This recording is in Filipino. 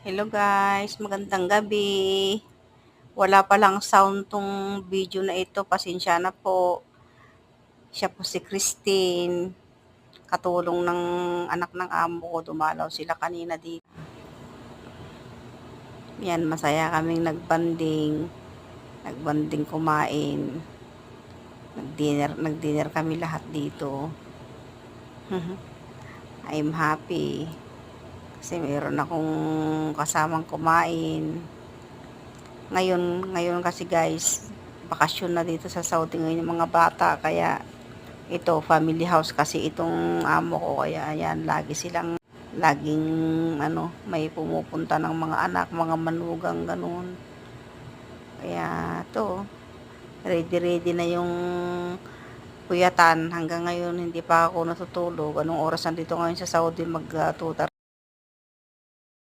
Hello guys, magandang gabi. Wala palang sound tong video na ito, pasensya na po. Siya po si Christine, katulong ng anak ng amo ko, dumalaw sila kanina dito. Yan, masaya kaming nagbanding kumain. Nag-dinner kami lahat dito. I'm happy kasi mayroon akong kasamang kumain. Ngayon kasi guys, bakasyon na dito sa Saudi ngayon yung mga bata, kaya ito family house kasi itong amo ko, kaya ayan, laging may pumupunta ng mga anak, mga manugang ganun. Kaya to, ready na yung puyatan. Hanggang ngayon hindi pa ako natutulog. Anong oras nandito ngayon sa Saudi? Mag 2:30